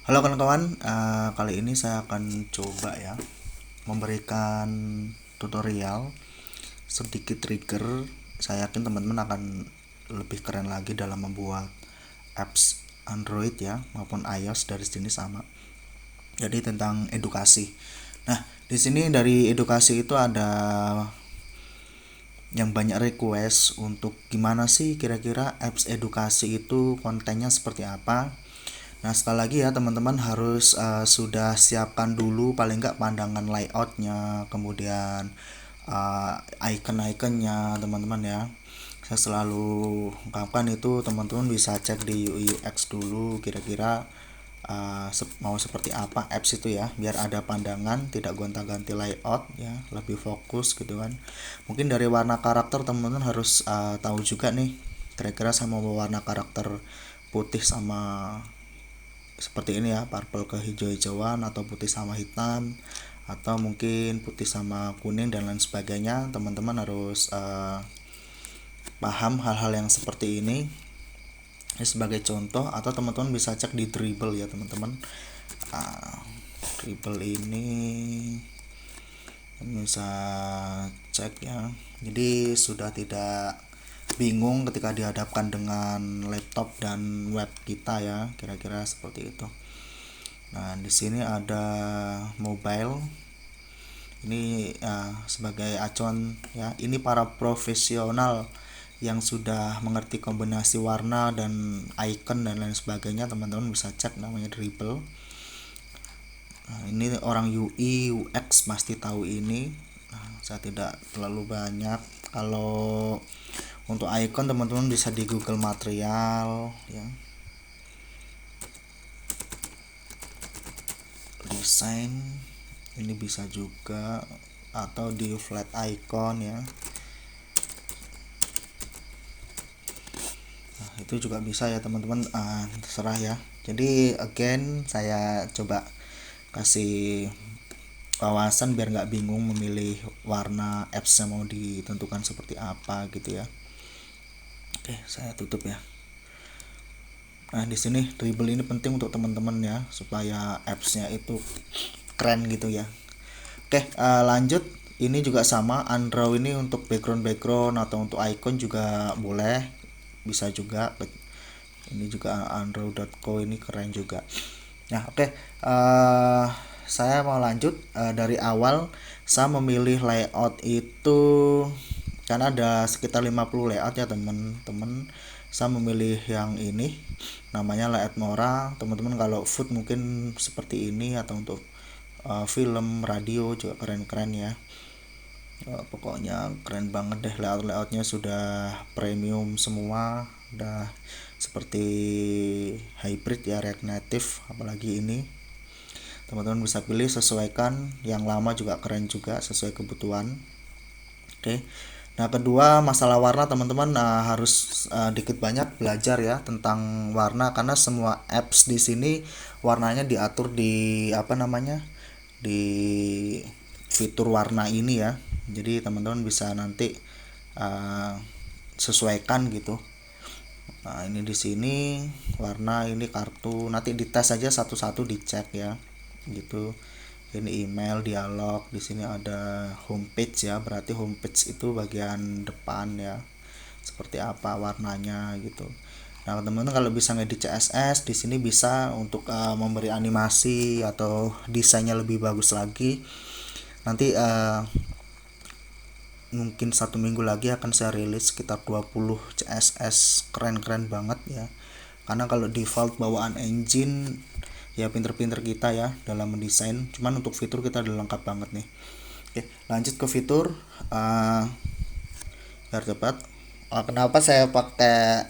Halo kawan-kawan, kali ini saya akan coba ya memberikan tutorial sedikit trigger. Saya yakin teman-teman akan lebih keren lagi dalam membuat apps Android ya maupun iOS dari jenis sama. Jadi tentang edukasi. Nah, di sini dari edukasi itu ada yang banyak request untuk gimana sih kira-kira apps edukasi itu kontennya seperti apa. Nah, sekali lagi ya teman-teman harus sudah siapkan dulu paling nggak pandangan layoutnya, kemudian icon-iconnya teman-teman ya. Saya selalu ungkapkan itu teman-teman bisa cek di UI UX dulu kira-kira mau seperti apa apps itu ya, biar ada pandangan, tidak gonta-ganti layout ya, lebih fokus gitu kan. Mungkin dari warna karakter teman-teman harus tahu juga nih, kira-kira saya mau warna karakter putih sama seperti ini ya, purple ke hijau-hijauan, atau putih sama hitam, atau mungkin putih sama kuning dan lain sebagainya. Teman-teman harus paham hal-hal yang seperti ini. Ini sebagai contoh, atau teman-teman bisa cek di Dribbble ya teman-teman. Dribbble ini bisa cek ya, jadi sudah tidak bingung ketika dihadapkan dengan laptop dan web kita ya, kira-kira seperti itu. Nah, di sini ada mobile. Ini sebagai acuan ya. Ini para profesional yang sudah mengerti kombinasi warna dan icon dan lain sebagainya. Teman-teman bisa cek, namanya Dribbble. Nah, ini orang UI UX pasti tahu ini. Nah, saya tidak terlalu banyak. Kalau untuk icon teman-teman bisa di Google Material ya. Desain ini bisa juga, atau di flat icon ya. Nah, itu juga bisa ya teman-teman, terserah ya. Jadi again saya coba kasih wawasan biar nggak bingung memilih warna apps yang mau ditentukan seperti apa gitu ya. Oke, saya tutup ya. Nah, di sini Dribbble ini penting untuk teman-teman ya, supaya appsnya itu keren gitu ya. Oke, lanjut. Ini juga sama, Android ini untuk background atau untuk icon juga boleh, bisa juga. Ini juga android.co, ini keren juga. Nah, oke. Saya mau lanjut. Dari awal saya memilih layout itu karena ada sekitar 50 layout ya teman-teman. Saya memilih yang ini, namanya layout Mora. Teman-teman kalau food mungkin seperti ini, atau untuk film, radio juga keren-keren ya. Pokoknya keren banget deh, layoutnya sudah premium semua, udah seperti hybrid ya, React Native. Apalagi ini teman-teman bisa pilih, sesuaikan. Yang lama juga keren juga, sesuai kebutuhan. Oke. Nah, kedua masalah warna teman-teman harus dikit banyak belajar ya tentang warna, karena semua apps di sini warnanya diatur di apa namanya, di fitur warna ini ya. Jadi teman-teman bisa nanti sesuaikan gitu. Nah, ini di sini warna ini kartu, nanti dites aja satu-satu, dicek ya gitu. Ini email, dialog, di sini ada homepage ya, berarti homepage itu bagian depan ya, seperti apa warnanya gitu. Nah, teman-teman kalau bisa ngedit CSS di sini bisa untuk memberi animasi atau desainnya lebih bagus lagi. Nanti mungkin 1 minggu lagi akan saya rilis sekitar 20 CSS keren-keren banget ya, karena kalau default bawaan engine ya pinter-pinter kita ya dalam mendesain, cuman untuk fitur kita udah lengkap banget nih. Oke, lanjut ke fitur. Biar cepat, kenapa saya pakai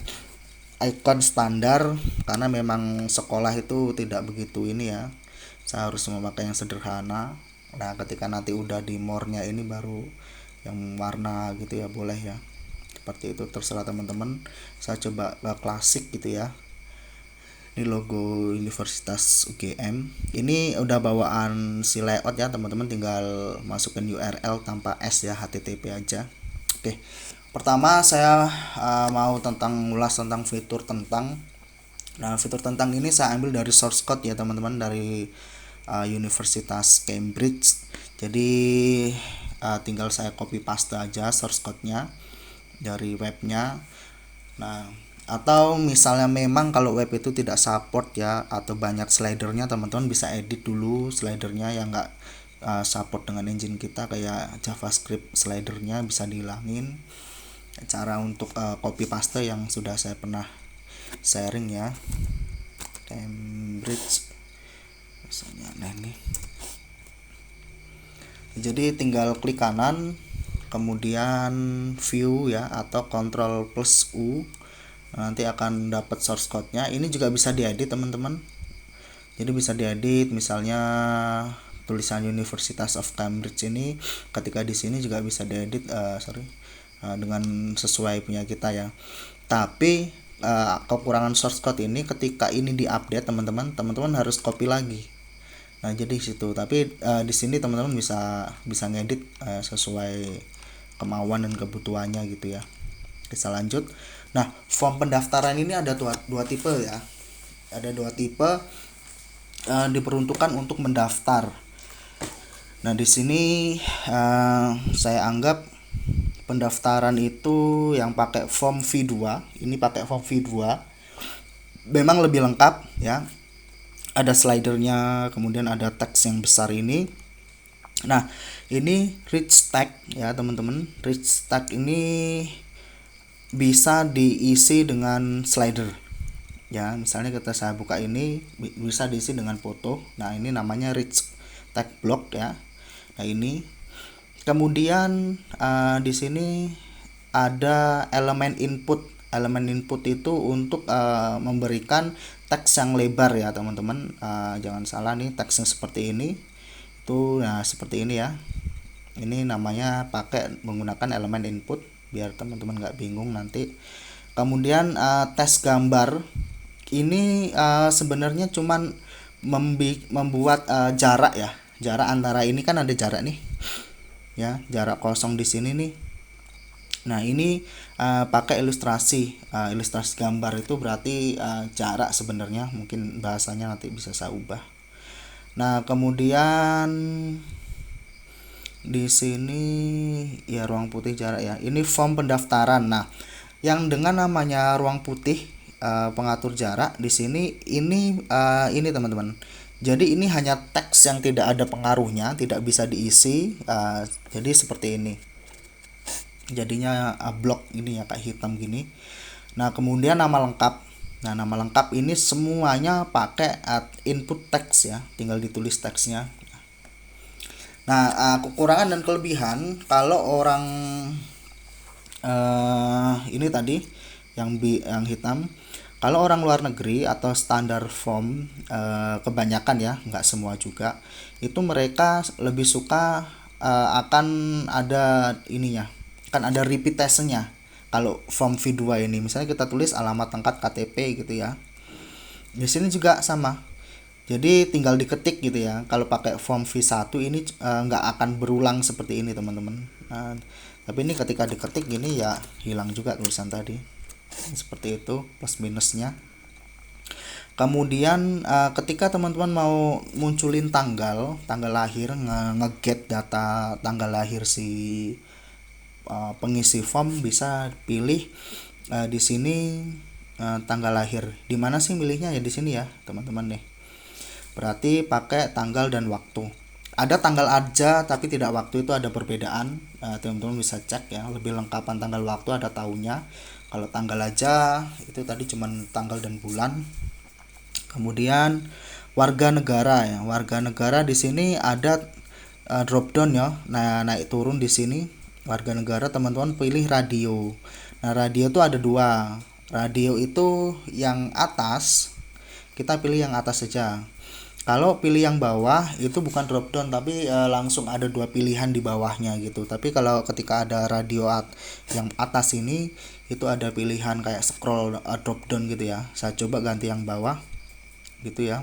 icon standar, karena memang sekolah itu tidak begitu ini ya, saya harus memakai yang sederhana. Nah, ketika nanti udah di more-nya ini baru yang warna gitu ya, boleh ya, seperti itu, terserah teman-teman. Saya coba klasik gitu ya. Ini logo Universitas UGM. Ini udah bawaan si layout ya teman-teman, tinggal masukin URL tanpa S ya, HTTP aja. Oke, pertama saya mau ngulas tentang fitur tentang Nah, fitur tentang ini saya ambil dari source code ya teman-teman, dari Universitas Cambridge. Jadi tinggal saya copy paste aja source code-nya dari webnya. Nah, atau misalnya memang kalau web itu tidak support ya, atau banyak slidernya, teman-teman bisa edit dulu slidernya yang nggak support dengan engine kita, kayak JavaScript slidernya bisa dihilangin. Cara untuk copy paste yang sudah saya pernah sharing ya, Cambridge misalnya. Nah ini, jadi tinggal klik kanan, kemudian view ya, atau Ctrl plus U. Nanti akan dapat source code-nya. Ini juga bisa diedit teman-teman. Jadi bisa diedit, misalnya tulisan Universitas of Cambridge ini, ketika di sini juga bisa diedit dengan sesuai punya kita ya. Tapi kekurangan source code ini, ketika ini diupdate teman-teman harus copy lagi. Nah jadi situ, tapi di sini teman-teman bisa ngedit sesuai kemauan dan kebutuhannya gitu ya. Kita lanjut. Nah, form pendaftaran ini ada dua tipe ya. Ada dua tipe, diperuntukkan untuk mendaftar. Nah, di sini saya anggap pendaftaran itu yang pakai form V2, ini pakai form V2 memang lebih lengkap ya. Ada slidernya, kemudian ada teks yang besar ini. Nah, ini rich tag ya teman-teman. Rich tag ini bisa diisi dengan slider ya. Misalnya kita saya buka ini, bisa diisi dengan foto. Nah ini namanya rich tag block ya. Nah ini kemudian di sini ada elemen input itu untuk memberikan teks yang lebar ya teman-teman. Jangan salah nih, teksnya seperti ini itu. Nah seperti ini ya, ini namanya pakai menggunakan elemen input, biar teman-teman nggak bingung nanti. Kemudian tes gambar ini sebenarnya cuman membuat jarak ya, jarak antara ini kan ada jarak nih ya, jarak kosong di sini nih. Nah ini pakai ilustrasi gambar, itu berarti jarak sebenarnya, mungkin bahasanya nanti bisa saya ubah. Nah kemudian di sini ya ruang putih jarak ya, ini form pendaftaran. Nah yang dengan namanya ruang putih pengatur jarak di sini ini teman-teman. Jadi ini hanya teks yang tidak ada pengaruhnya, tidak bisa diisi. Jadi seperti ini. Jadinya blok ini ya, kayak hitam gini. Nah kemudian nama lengkap. Nah nama lengkap ini semuanya pakai input teks ya, tinggal ditulis teksnya. Nah kekurangan dan kelebihan kalau orang ini tadi yang hitam, kalau orang luar negeri atau standar form, kebanyakan ya, nggak semua juga, itu mereka lebih suka akan ada ininya, kan ada repetitionnya. Kalau form V2 ini, misalnya kita tulis alamat lengkap KTP gitu ya, di sini juga sama. Jadi tinggal diketik gitu ya. Kalau pakai form V1 ini nggak akan berulang seperti ini teman-teman. Nah, tapi ini ketika diketik gini ya hilang juga tulisan tadi. Seperti itu plus minusnya. Kemudian ketika teman-teman mau munculin tanggal lahir, nge-get data tanggal lahir si pengisi form, bisa pilih di sini tanggal lahir. Di mana sih milihnya ya, di sini ya teman-teman nih. Berarti pakai tanggal dan waktu. Ada tanggal aja tapi tidak waktu, itu ada perbedaan. Teman-teman bisa cek ya, lebih lengkapan tanggal waktu ada tahunnya. Kalau tanggal aja itu tadi cuman tanggal dan bulan. Kemudian warga negara ya. Warga negara di sini ada drop down ya. Nah, naik turun di sini. Warga negara teman-teman pilih radio. Nah, radio itu ada dua. Radio itu yang atas, kita pilih yang atas saja. Kalau pilih yang bawah itu bukan drop down, tapi langsung ada dua pilihan di bawahnya gitu. Tapi kalau ketika ada radio yang atas ini, itu ada pilihan kayak scroll drop down gitu ya. Saya coba ganti yang bawah gitu ya.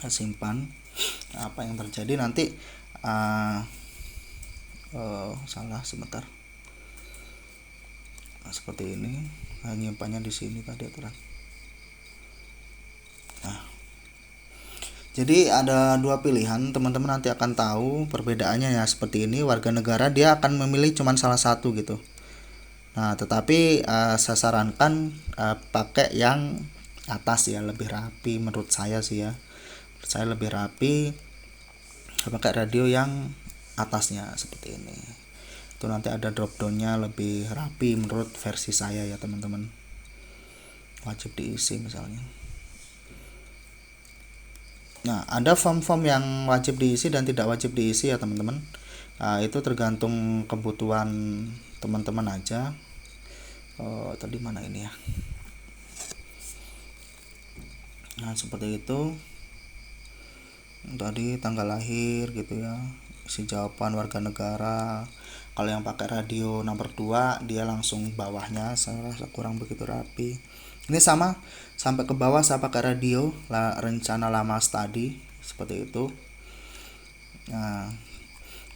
Saya simpan. Apa yang terjadi nanti salah sebentar. Nah, seperti ini. Nyimpannya di sini tadi aturan. Jadi ada dua pilihan, teman-teman nanti akan tahu perbedaannya ya. Seperti ini, warga negara dia akan memilih cuma salah satu gitu. Nah, tetapi saya sarankan pakai yang atas ya, lebih rapi menurut saya sih ya. Menurut saya lebih rapi pakai radio yang atasnya seperti ini. Itu nanti ada drop downnya lebih rapi menurut versi saya ya teman-teman. Wajib diisi misalnya. Nah, ada form-form yang wajib diisi dan tidak wajib diisi ya teman-teman. Itu tergantung kebutuhan teman-teman aja. Tadi mana ini ya? Nah, seperti itu. Tadi tanggal lahir gitu ya. Isi jawaban warga negara. Kalau yang pakai radio nomor 2 dia langsung bawahnya, saya rasa kurang begitu rapi. Ini sama sampai ke bawah saya pakai radio rencana lama study seperti itu. Nah,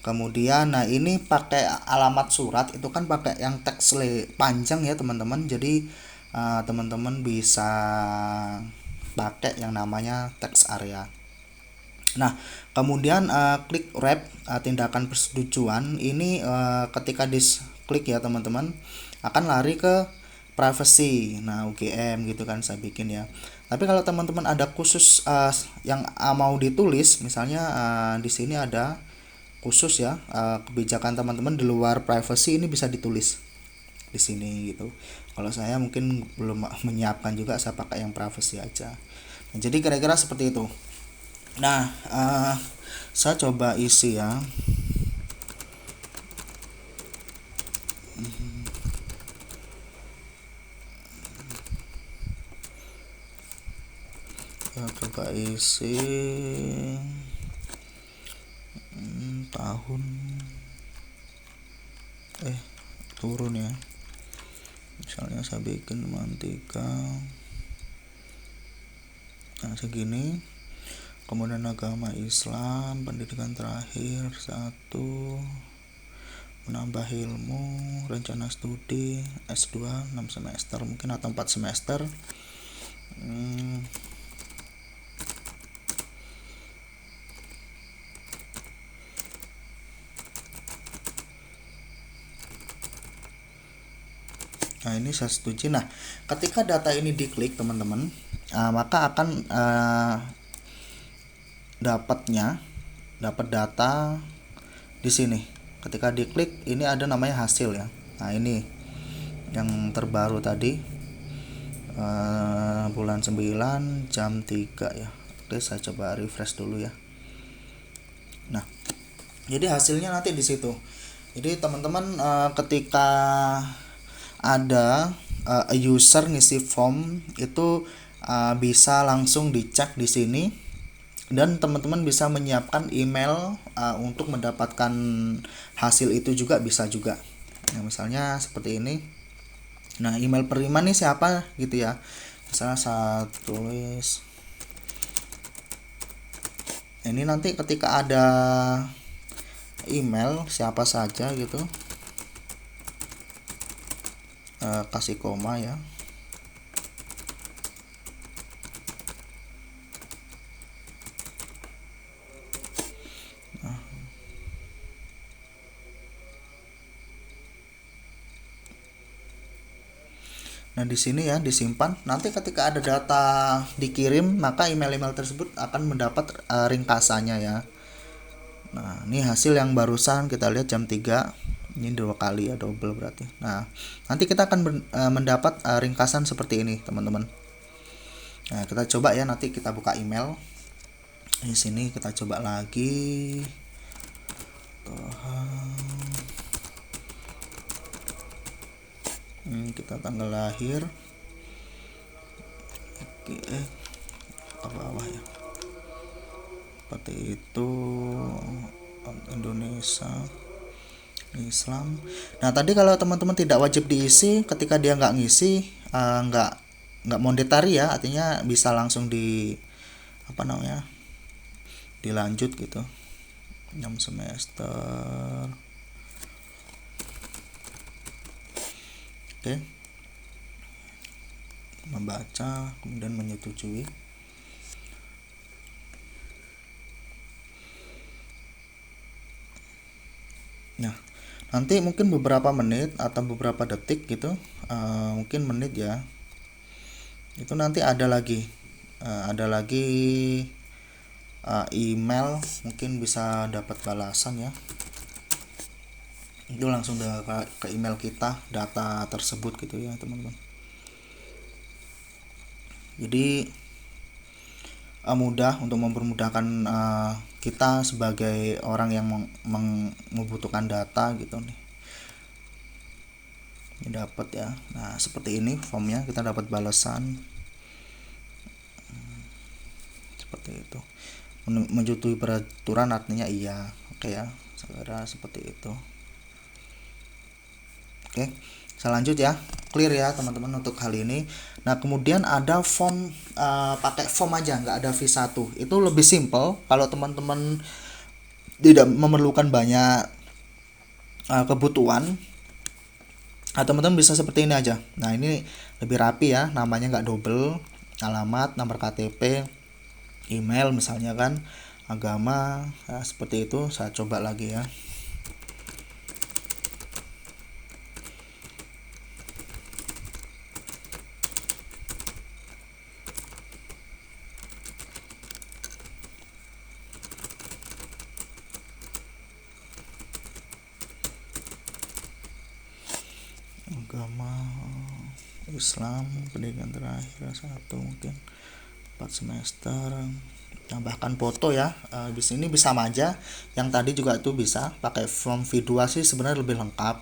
kemudian ini pakai alamat surat itu kan pakai yang teks panjang ya teman-teman. Jadi teman-teman bisa pakai yang namanya teks area. Nah, kemudian klik wrap tindakan persetujuan ini ketika klik ya teman-teman akan lari ke privacy. Nah, UGM gitu kan saya bikin ya. Tapi kalau teman-teman ada khusus yang mau ditulis, misalnya di sini ada khusus ya kebijakan teman-teman di luar privacy ini bisa ditulis di sini gitu. Kalau saya mungkin belum menyiapkan juga, saya pakai yang privacy aja. Nah, jadi kira-kira seperti itu. Nah, saya coba isi ya. Coba isi tahun turun ya. Misalnya saya bikin mantika. Nah, segini. Kemudian agama Islam, pendidikan terakhir 1, menambah ilmu, rencana studi S2 6 semester mungkin atau 4 semester. Nah, ini saya setuju. Nah, ketika data ini diklik teman-teman, maka akan dapat data di sini. Ketika diklik ini ada namanya hasil ya. Nah, ini yang terbaru tadi bulan 9 jam 3 ya. Oke, saya coba refresh dulu ya. Nah, jadi hasilnya nanti di situ. Jadi teman-teman ketika ada user ngisi form itu bisa langsung dicek di sini, dan teman-teman bisa menyiapkan email untuk mendapatkan hasil itu juga bisa juga. Nah, misalnya seperti ini. Nah, email penerima nih siapa gitu ya. Misalnya saya tulis ini, nanti ketika ada email siapa saja gitu, kasih koma ya. Nah, di sini ya disimpan. Nanti ketika ada data dikirim, maka email-email tersebut akan mendapat ringkasannya ya. Nah, ini hasil yang barusan kita lihat jam 3. Ini 2 kali ya, double berarti. Nah, nanti kita akan mendapat ringkasan seperti ini, teman-teman. Nah, kita coba ya, nanti kita buka email. Di sini kita coba lagi. Kita tanggal lahir. Oke, ke bawah ya. Seperti itu. Indonesia Islam. Nah, tadi kalau teman-teman tidak wajib diisi, ketika dia nggak ngisi, nggak monetary ya, artinya bisa langsung dilanjut gitu. 6 semester. Oke. Membaca kemudian menyetujui. Nah, nanti mungkin beberapa menit atau beberapa detik gitu, mungkin menit ya, itu nanti ada lagi email, mungkin bisa dapat balasan ya, itu langsung ke email kita data tersebut gitu ya teman-teman. Jadi mudah untuk mempermudahkan kita sebagai orang yang membutuhkan data gitu nih. Ini dapat ya. Nah, seperti ini formnya, kita dapat balasan seperti itu. Menyetujui peraturan artinya iya. Oke ya, segera seperti itu. Oke, saya lanjut ya. Clear ya teman-teman untuk hal ini. Nah, kemudian ada form, pakai form aja, nggak ada V1. Itu lebih simple kalau teman-teman tidak memerlukan banyak kebutuhan. Teman-teman bisa seperti ini aja. Nah, ini lebih rapi ya, namanya nggak double, alamat, nomor KTP, email misalnya kan, agama, nah, seperti itu. Saya coba lagi ya. Agama Islam, pendidikan terakhir 1 mungkin 4 semester, tambahkan foto ya. Di sini bisa aja, yang tadi juga itu bisa pakai form V2 sih sebenarnya lebih lengkap,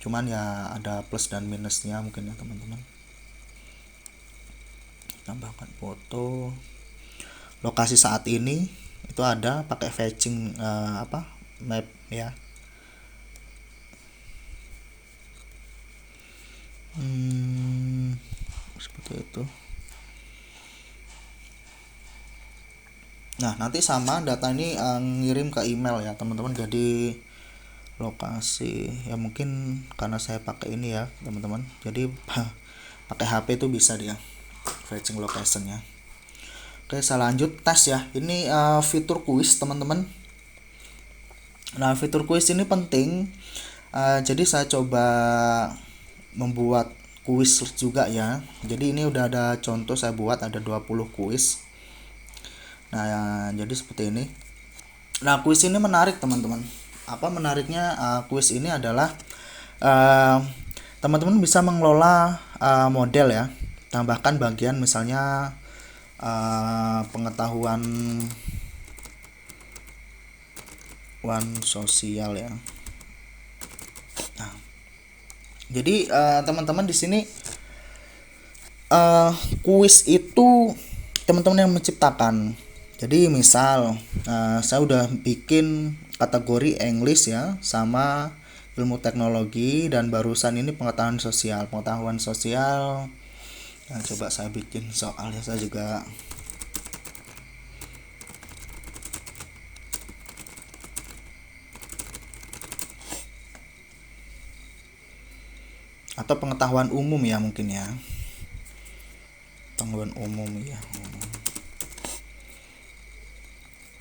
cuman ya ada plus dan minusnya mungkin ya teman-teman. Tambahkan foto, lokasi saat ini itu ada pakai fetching map ya. Seperti itu. Nah, nanti sama data ini ngirim ke email ya teman-teman. Jadi lokasi ya, mungkin karena saya pakai ini ya teman-teman, jadi pakai HP itu bisa dia fetching locationnya. Oke, saya lanjut tes ya. Ini fitur kuis teman-teman. Nah, fitur kuis ini penting. Jadi saya coba membuat kuis juga ya. Jadi ini udah ada contoh saya buat, ada 20 kuis. Nah, jadi seperti ini. Nah, kuis ini menarik teman-teman. Apa menariknya kuis ini adalah teman-teman bisa mengelola model ya. Tambahkan bagian misalnya pengetahuan sosial ya. Nah, jadi teman-teman di sini kuis itu teman-teman yang menciptakan. Jadi misal saya udah bikin kategori English ya, sama ilmu teknologi, dan barusan ini pengetahuan sosial. Nah, coba saya bikin soalnya, saya juga atau pengetahuan umum ya mungkin ya, pengetahuan umum ya.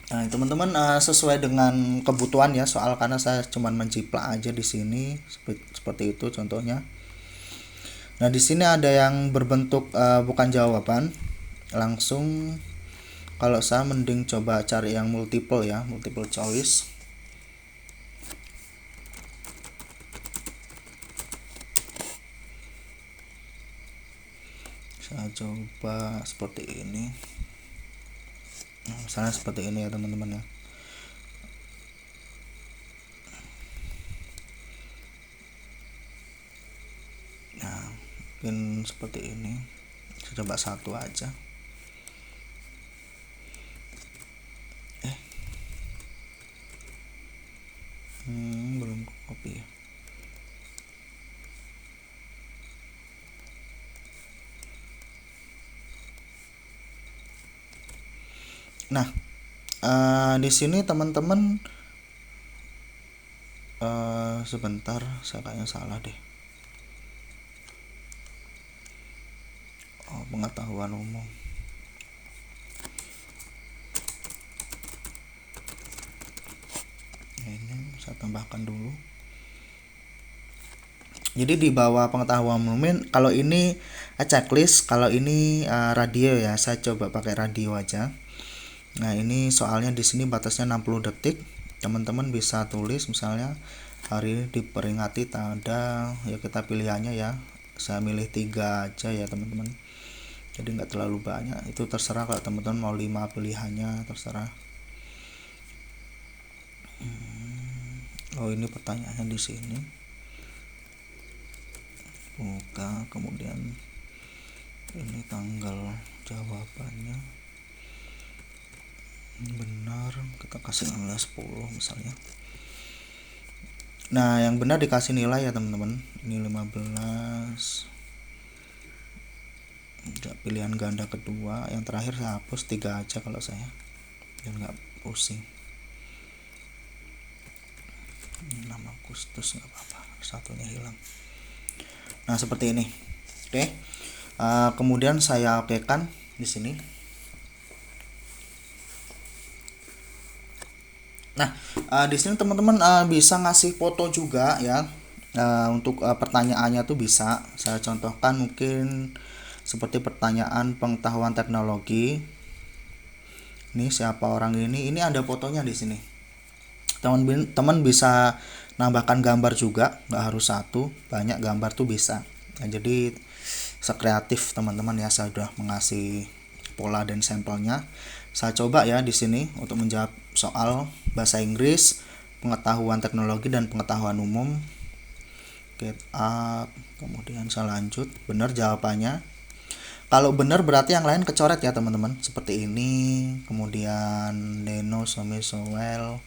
Nah, teman-teman sesuai dengan kebutuhan ya, soal karena saya cuman menjiplak aja di sini seperti itu contohnya. Nah, di sini ada yang berbentuk bukan jawaban langsung. Kalau saya mending coba cari yang multiple ya, multiple choice. Saya coba seperti ini. Nah, misalnya seperti ini ya teman-teman ya. Nah, mungkin seperti ini. Saya coba satu aja. Belum copy ya. Nah, di sini teman-teman sebentar, saya kayaknya salah deh. Pengetahuan umum. Ini saya tambahkan dulu. Jadi di bawah pengetahuan umum, kalau ini checklist, kalau ini radio ya, saya coba pakai radio aja. Nah, ini soalnya di sini batasnya 60 detik. Teman-teman bisa tulis misalnya hari ini diperingati tanda, ya kita pilihannya ya. Saya milih 3 aja ya, teman-teman. Jadi nggak terlalu banyak. Itu terserah, kalau teman-teman mau 5 pilihannya terserah. Oh, ini pertanyaannya di sini. Buka, kemudian ini tanggal jawabannya. Benar, kita kasih nilai 10 misalnya. Nah, yang benar dikasih nilai ya teman-teman. Ini 15. Pilihan ganda kedua. Yang terakhir saya hapus 3 aja kalau saya, biar nggak pusing. 6 Agustus nggak apa-apa, satunya hilang. Nah, seperti ini. Oke. Kemudian saya okekan di sini. Nah, di sini teman-teman bisa ngasih foto juga ya. Untuk pertanyaannya tuh bisa saya contohkan, mungkin seperti pertanyaan pengetahuan teknologi. Ini siapa orang ini? Ini ada fotonya di sini. Teman-teman bisa nambahkan gambar juga, nggak harus satu, banyak gambar tuh bisa. Nah, jadi sekreatif teman-teman ya, saya sudah mengasih pola dan sampelnya. Saya coba ya di sini untuk menjawab soal bahasa Inggris, pengetahuan teknologi dan pengetahuan umum. Get up, kemudian saya lanjut, benar jawabannya. Kalau benar berarti yang lain kecoret ya teman-teman, seperti ini. Kemudian Deno Somisowel.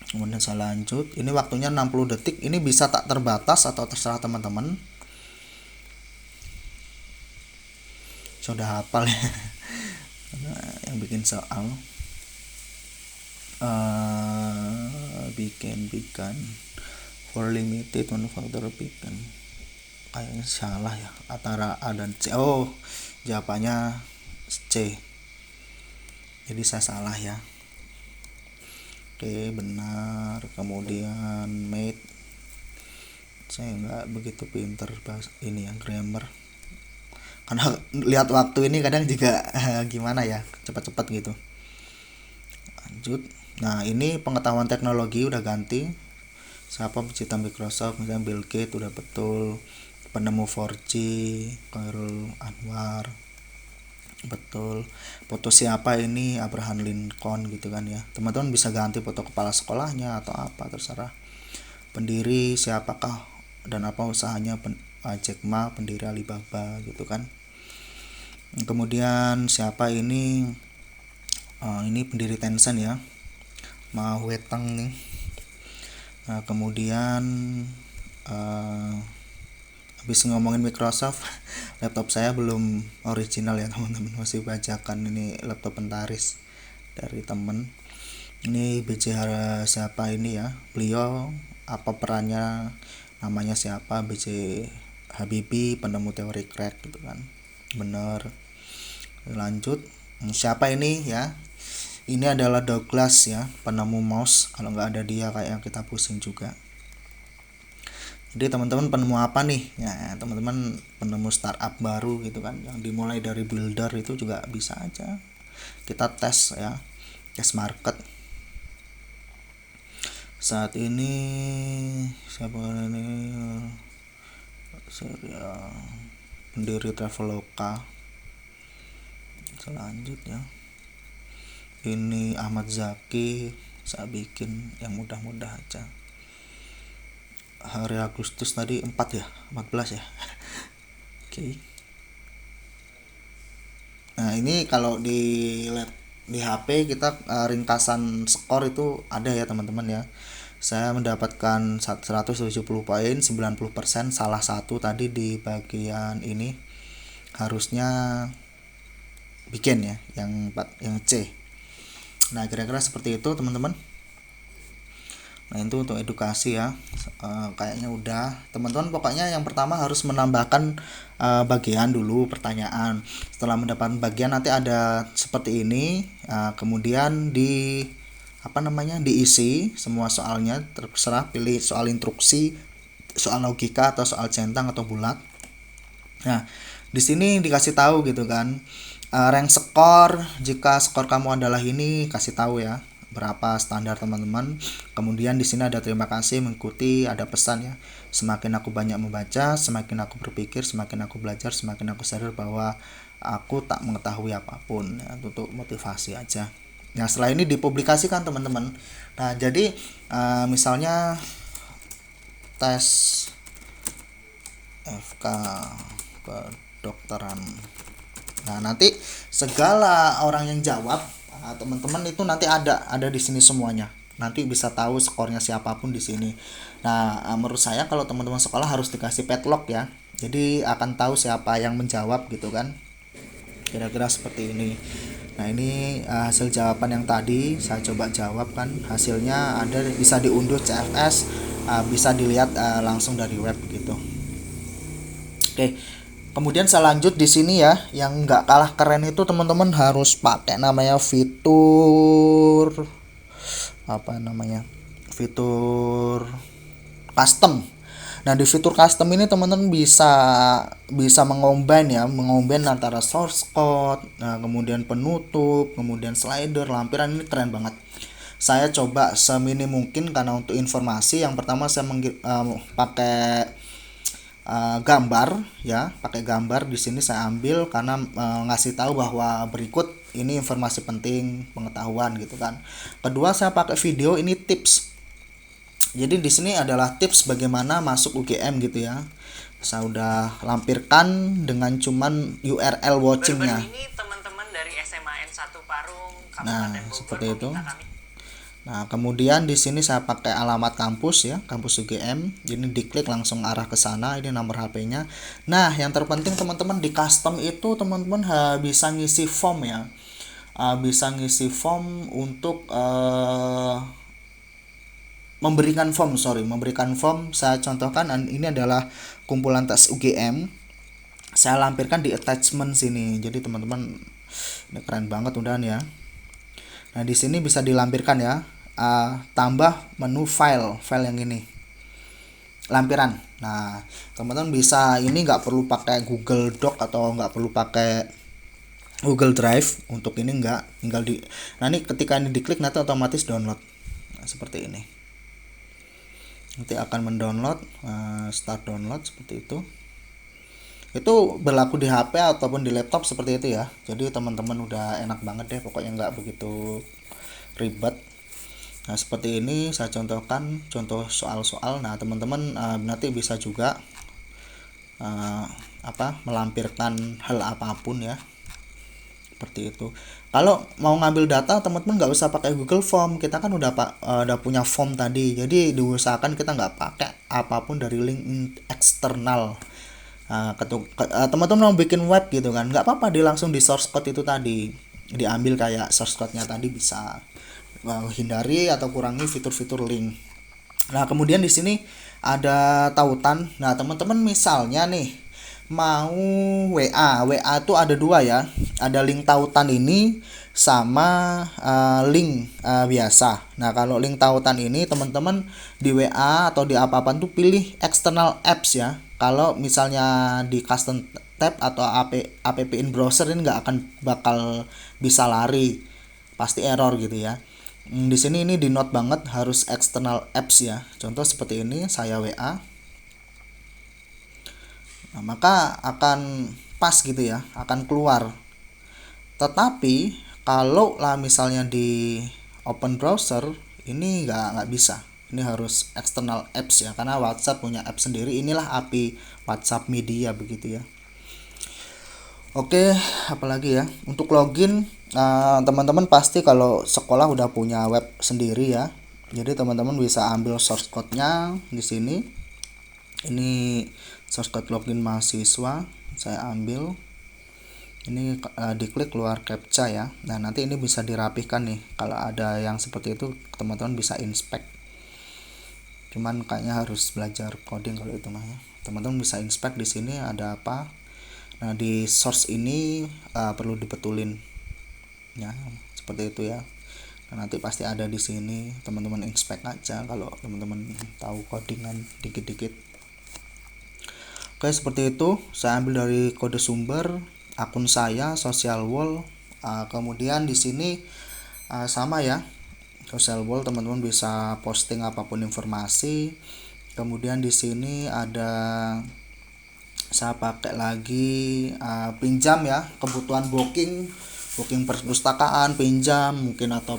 Kemudian saya lanjut, ini waktunya 60 detik. Ini bisa tak terbatas atau terserah teman-teman. Sudah hafal ya. Yang bikin soal bikin for limited manufacturer bikin, kayaknya salah ya, antara A dan C. Oh, jawabannya C, jadi saya salah ya. Oke, benar. Kemudian made, saya nggak begitu pinter bahas ini ya, grammar, karena lihat waktu ini kadang juga gimana ya, cepat-cepat gitu. Lanjut. Nah, ini pengetahuan teknologi udah ganti. Siapa pencipta Microsoft? Misalnya Bill Gates, udah betul. Penemu 4G, Khairul Anwar, betul. Foto siapa ini? Abraham Lincoln gitu kan ya. Teman-teman bisa ganti foto kepala sekolahnya atau apa, terserah. Pendiri siapakah dan apa usahanya? Jack Ma, pendiri Alibaba gitu kan. Kemudian siapa ini? Ini pendiri Tencent ya, Ma Huateng nih. Nah, kemudian habis ngomongin Microsoft, laptop saya belum original ya teman-teman, masih bajakan. Ini laptop Pentaris dari temen. Ini BJ siapa ini ya, beliau apa perannya, namanya siapa, BJ Habibie, penemu teori crack gitu kan. Bener. Lanjut, siapa ini ya, ini adalah Douglas ya, penemu mouse. Kalau nggak ada dia kayak kita pusing juga. Jadi teman-teman penemu apa nih ya, teman-teman penemu startup baru gitu kan, yang dimulai dari builder, itu juga bisa aja kita tes ya, tes market. Saat ini siapa ini, saya pendiri Traveloka. Selanjutnya ini Ahmad Zaki, saya bikin yang mudah-mudah aja. Hari Agustus tadi 4 ya, 14 ya. Oke. Nah, ini kalau di HP kita ringkasan skor itu ada ya teman-teman ya. Saya mendapatkan 170 poin, 90%, salah satu tadi di bagian ini. Harusnya bikin ya yang C. Nah, kira-kira seperti itu teman-teman. Nah, itu untuk edukasi ya. Kayaknya udah teman-teman. Pokoknya yang pertama harus menambahkan bagian dulu pertanyaan. Setelah mendapatkan bagian nanti ada seperti ini, kemudian di diisi semua soalnya, terserah pilih soal instruksi, soal logika atau soal centang atau bulat. Nah, di sini dikasih tahu gitu kan, rank skor, jika skor kamu adalah ini, kasih tahu ya berapa standar teman-teman. Kemudian di sini ada terima kasih mengikuti, ada pesan ya. Semakin aku banyak membaca, semakin aku berpikir, semakin aku belajar, semakin aku sadar bahwa aku tak mengetahui apapun ya, untuk motivasi aja. Nah, setelah ini dipublikasikan teman-teman. Nah, jadi misalnya tes FK kedokteran. Nah, nanti segala orang yang jawab, teman-teman itu nanti ada di sini semuanya. Nanti bisa tahu skornya siapapun di sini. Nah, menurut saya kalau teman-teman sekolah harus dikasih padlock ya. Jadi akan tahu siapa yang menjawab gitu kan. Kira-kira seperti ini. Nah, ini hasil jawaban yang tadi saya coba jawab kan. Hasilnya ada, bisa diunduh CSV, bisa dilihat langsung dari web gitu. Oke. Kemudian saya lanjut di sini ya, yang nggak kalah keren itu teman-teman harus pakai namanya fitur fitur custom. Nah, di fitur custom ini teman-teman bisa mengombin antara source code, nah kemudian penutup, kemudian slider, lampiran. Ini keren banget. Saya coba seminim mungkin karena untuk informasi. Yang pertama saya pakai gambar ya, pakai gambar di sini saya ambil karena ngasih tahu bahwa berikut ini informasi penting pengetahuan gitu kan. Kedua saya pakai video, ini tips. Jadi di sini adalah tips bagaimana masuk UGM gitu ya. Saya udah lampirkan dengan cuman URL watchingnya. Ini teman-teman dari SMA N1 Parung, Nah, seperti itu. Nah, kemudian di sini saya pakai alamat kampus ya, kampus UGM. Jadi diklik langsung arah ke sana, ini nomor HP-nya. Nah, yang terpenting teman-teman di custom itu teman-teman bisa ngisi form ya. Bisa ngisi form untuk memberikan form. Saya contohkan, ini adalah kumpulan tes UGM. Saya lampirkan di attachment sini. Jadi teman-teman, ini keren banget udahan ya. Nah, di sini bisa dilampirkan ya. Tambah menu file yang ini, lampiran. Nah, teman-teman bisa, ini nggak perlu pakai Google Doc atau nggak perlu pakai Google Drive untuk ini, nggak, tinggal nah ini ketika ini diklik nanti otomatis download. Nah, seperti ini, nanti akan mendownload, start download seperti itu. Itu berlaku di HP ataupun di laptop seperti itu ya. Jadi teman-teman udah enak banget deh, pokoknya nggak begitu ribet. Nah, seperti ini saya contohkan contoh soal-soal. Nah, teman-teman nanti bisa juga melampirkan hal apapun ya, seperti itu. Kalau mau ngambil data teman-teman nggak usah pakai Google Form, kita kan udah punya form tadi. Jadi diusahakan kita nggak pakai apapun dari link eksternal. Teman-teman mau bikin web gitu kan, nggak apa-apa, langsung di source code itu tadi diambil, kayak source code-nya tadi bisa. Hindari atau kurangi fitur-fitur link. Nah, kemudian di sini ada tautan. Nah, teman-teman misalnya nih mau WA itu ada dua ya. Ada link tautan ini sama link biasa. Nah, kalau link tautan ini teman-teman di WA atau di apa-apa tuh pilih external apps ya. Kalau misalnya di custom tab atau app in browser ini nggak akan bakal bisa lari, pasti error gitu ya. Di sini ini di note banget harus external apps ya. Contoh seperti ini, saya WA. Nah, maka akan pas gitu ya, akan keluar. Tetapi kalau lah misalnya di open browser ini nggak bisa. Ini harus external apps ya, karena WhatsApp punya app sendiri. Inilah API WhatsApp Media begitu ya. Oke, apalagi ya untuk login, teman-teman pasti kalau sekolah udah punya web sendiri ya. Jadi teman-teman bisa ambil source code-nya di sini. Ini source code login mahasiswa, saya ambil. Ini diklik keluar captcha ya. Nah, nanti ini bisa dirapihkan nih. Kalau ada yang seperti itu teman-teman bisa inspect. Cuman kayaknya harus belajar coding kalau itu mah ya. Teman-teman bisa inspect di sini ada apa. Nah, di source ini perlu dibetulin ya, seperti itu ya. Nanti pasti ada di sini, teman-teman inspect aja kalau teman-teman tahu codingan dikit-dikit. Oke, seperti itu saya ambil dari kode sumber akun saya social wall. Kemudian di sini sama ya, social wall teman-teman bisa posting apapun informasi. Kemudian di sini ada saya pakai lagi pinjam ya, kebutuhan booking perpustakaan, pinjam mungkin, atau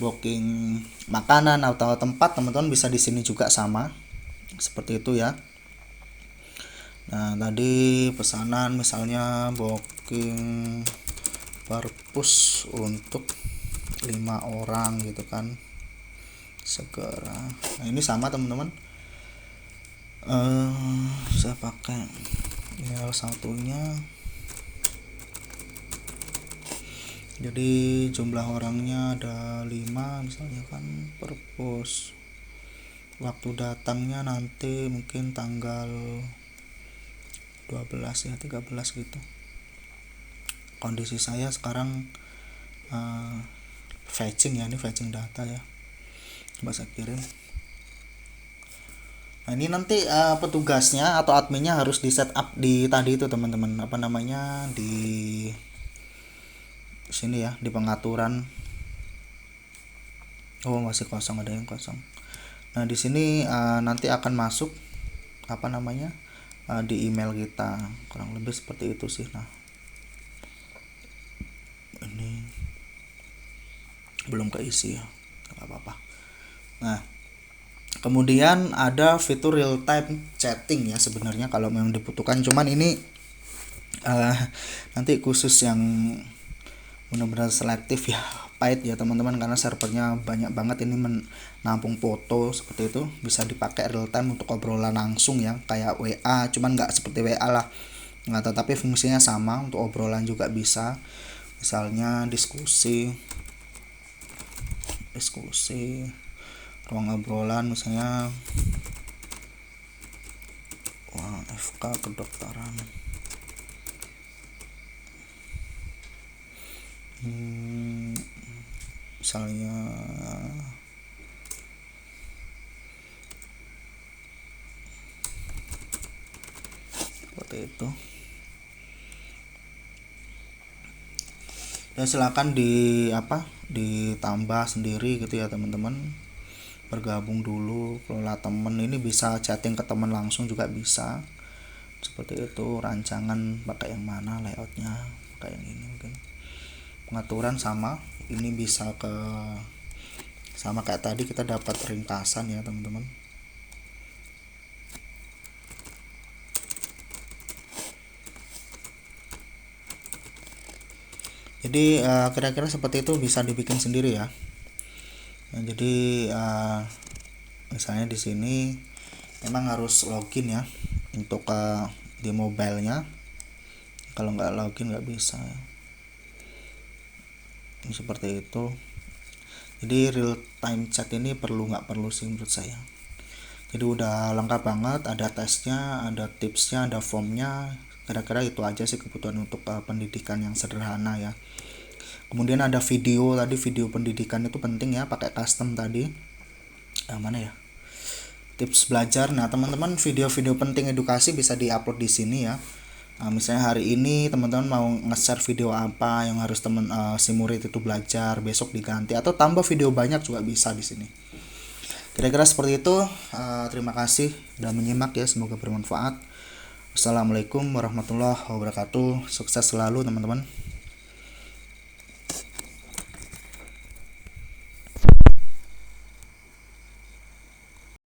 booking makanan atau tempat, teman-teman bisa di sini juga sama seperti itu ya. Nah, tadi pesanan misalnya booking perpus untuk 5 orang gitu kan, segera. Nah, ini sama teman-teman, saya pakai email satunya. Jadi jumlah orangnya ada 5 misalnya kan, perpus. Waktu datangnya nanti mungkin tanggal 12 ya, 13 gitu. Kondisi saya sekarang fetching ya, ini fetching data ya. Coba saya kirim. Nah, ini nanti petugasnya atau adminnya harus di setup di tadi itu teman-teman, apa namanya, di sini ya, di pengaturan. Oh, masih kosong, ada yang kosong. Nah, di sini nanti akan masuk apa namanya, di email kita, kurang lebih seperti itu sih. Nah, ini belum keisi ya, nggak apa-apa. Nah, kemudian ada fitur real time chatting ya sebenarnya kalau memang dibutuhkan, cuman ini nanti khusus yang benar-benar selektif ya, paid ya teman-teman, karena servernya banyak banget, ini menampung foto seperti itu. Bisa dipakai real time untuk obrolan langsung ya, kayak WA, cuman nggak seperti WA lah, nggak, tetapi fungsinya sama untuk obrolan juga bisa. Misalnya diskusi ruang obrolan misalnya FK kedokteran, misalnya seperti itu ya. Silakan ditambah sendiri gitu ya teman-teman, bergabung dulu, kelola temen. Ini bisa chatting ke teman langsung juga bisa seperti itu. Rancangan pakai yang mana, layoutnya pakai yang ini mungkin. Pengaturan sama, ini bisa sama kayak tadi, kita dapat ringkasan ya teman-teman. Jadi kira-kira seperti itu, bisa dibikin sendiri ya. Nah, jadi misalnya di sini memang harus login ya untuk di mobilenya. Kalau nggak login nggak bisa ya. Ini seperti itu. Jadi real time chat ini nggak perlu sih menurut saya. Jadi udah lengkap banget, ada tesnya, ada tipsnya, ada formnya. Kira-kira itu aja sih kebutuhan untuk pendidikan yang sederhana ya. Kemudian ada video tadi, video pendidikan itu penting ya, pakai custom tadi. Mana ya? Tips belajar. Nah, teman-teman, video-video penting edukasi bisa diupload di sini ya. Misalnya hari ini teman-teman mau nge-share video apa yang harus si murid itu belajar, besok diganti atau tambah video banyak juga bisa di sini. Kira-kira seperti itu. Terima kasih sudah menyimak ya, semoga bermanfaat. Assalamualaikum warahmatullahi wabarakatuh. Sukses selalu teman-teman.